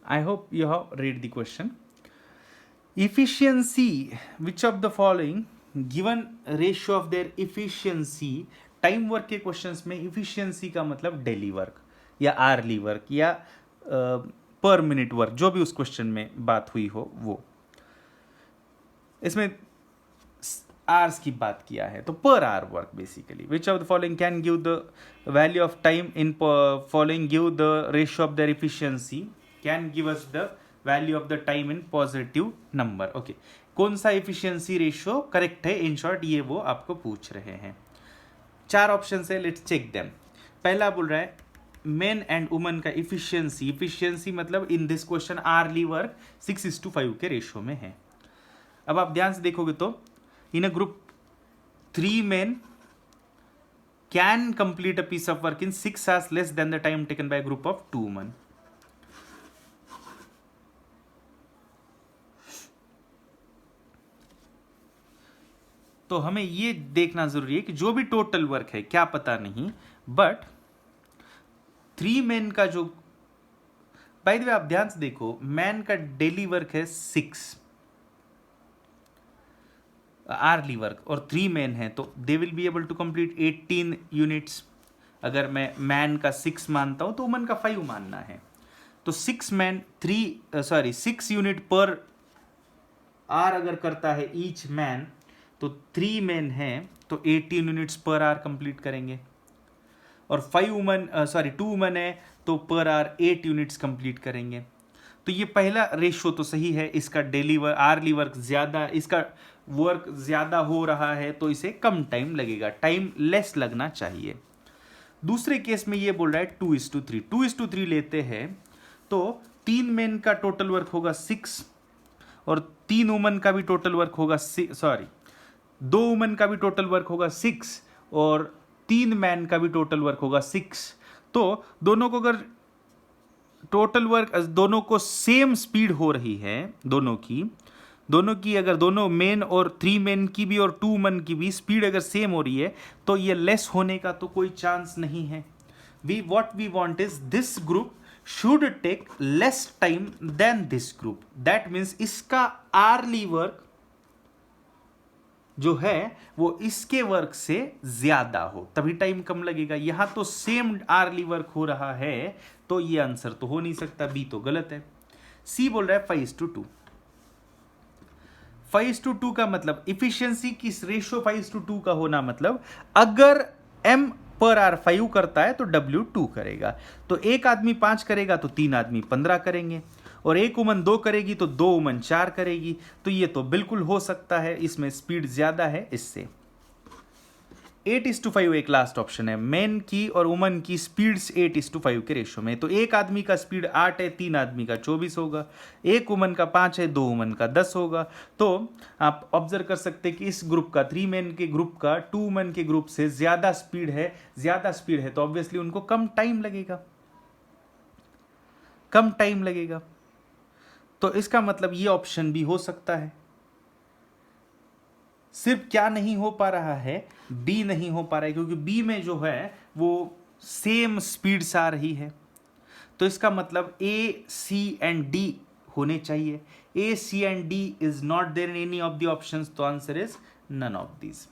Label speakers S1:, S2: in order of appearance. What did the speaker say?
S1: I hope you have read the question. Efficiency, which of the following given ratio of their efficiency, time work के questions में efficiency का मतलब daily work या early work या पर minute work, जो भी उस क्वेश्चन में बात हुई हो वो, इसमें आवर्स की बात किया है तो per hour work basically. Which of the following can give the value of time in following give the ratio of their efficiency, can give us the value of the time in positive number. Okay, कौन सा efficiency ratio correct है, in short ये वो आपको पूछ रहे हैं. 4 option है, लेट्स चेक देम. पहला बोल रहा है मेन एंड वुमन का इफिशियंसी. इफिशियंसी मतलब in this question early work 6:5 के रेशियो में है. अब आप ध्यान से देखोगे तो in a group 3 men can complete a piece of work in 6 hours less than the time taken by a group of 2 men. तो हमें ये देखना जरूरी है कि जो भी टोटल वर्क है, क्या पता नहीं, बट 3 मैन का जो, बाय द वे आप ध्यान से देखो, मैन का डेली वर्क है 6 आरली वर्क और 3 मैन है तो they will be able to complete 18 units. अगर मैं मैन का 6 मानता हूं तो वुमन का 5 मानना है. तो 6 यूनिट पर आर अगर करता है ईच मैन, तो 3 मैन है तो 18 यूनिट्स पर आर कंप्लीट करेंगे. और 2 वुमन है तो पर आर 8 यूनिट्स कंप्लीट करेंगे. तो ये पहला रेशियो तो सही है, इसका डेली वर्क आरली वर्क ज्यादा, इसका वर्क ज्यादा हो रहा है तो इसे कम टाइम लगेगा, टाइम लेस लगना चाहिए. दूसरे केस में ये बोल रहा है 2:3. 2:3 लेते हैं तो 3 मेन का टोटल वर्क होगा 6 और 3 वुमन का भी टोटल वर्क होगा 2 वुमन का भी टोटल वर्क होगा 6 और 3 मैन का भी टोटल वर्क होगा 6. तो दोनों को अगर टोटल वर्क, दोनों को सेम स्पीड हो रही है, दोनों की अगर दोनों मेन और 3 मेन की भी और 2 वुमन की भी स्पीड अगर सेम हो रही है तो ये लेस होने का तो कोई चांस नहीं है. What we want is this group should take less time than this group. That means इसका आरली वर्क जो है वो इसके वर्क से ज्यादा हो, तभी टाइम कम लगेगा. यहां तो सेम आरली वर्क हो रहा है तो ये आंसर तो हो नहीं सकता, बी तो गलत है. सी बोल रहा है 5:2. 5:2 का मतलब इफिशियंसी की रेशियो 5:2 का होना मतलब अगर m पर आर 5 करता है तो W 2 करेगा. तो एक आदमी 5 करेगा तो 3 आदमी 15 करेंगे और एक वुमन 2 करेगी तो 2 वुमन 4 करेगी. तो ये तो बिल्कुल हो सकता है, इसमें स्पीड ज्यादा है इससे. 8:5 एक लास्ट ऑप्शन है. मेन की और वुमन की स्पीड्स 8:5 के रेशियो में. तो एक आदमी का स्पीड 8 है, 3 आदमी का 24 होगा. एक वुमन का 5 है, 2 वुमन का 10 होगा. तो आप ऑब्जर्व कर सकते हैं कि इस ग्रुप का, 3 मेन के ग्रुप का 2 वुमन के ग्रुप से ज्यादा स्पीड है तो ऑब्वियसली उनको कम टाइम लगेगा. तो इसका मतलब ये ऑप्शन भी हो सकता है. सिर्फ क्या नहीं हो पा रहा है, बी नहीं हो पा रहा है, क्योंकि बी में जो है वो सेम स्पीड से आ रही है. तो इसका मतलब ए, सी एंड डी होने चाहिए. A, C and D is not there in any of the options, तो answer is none of these.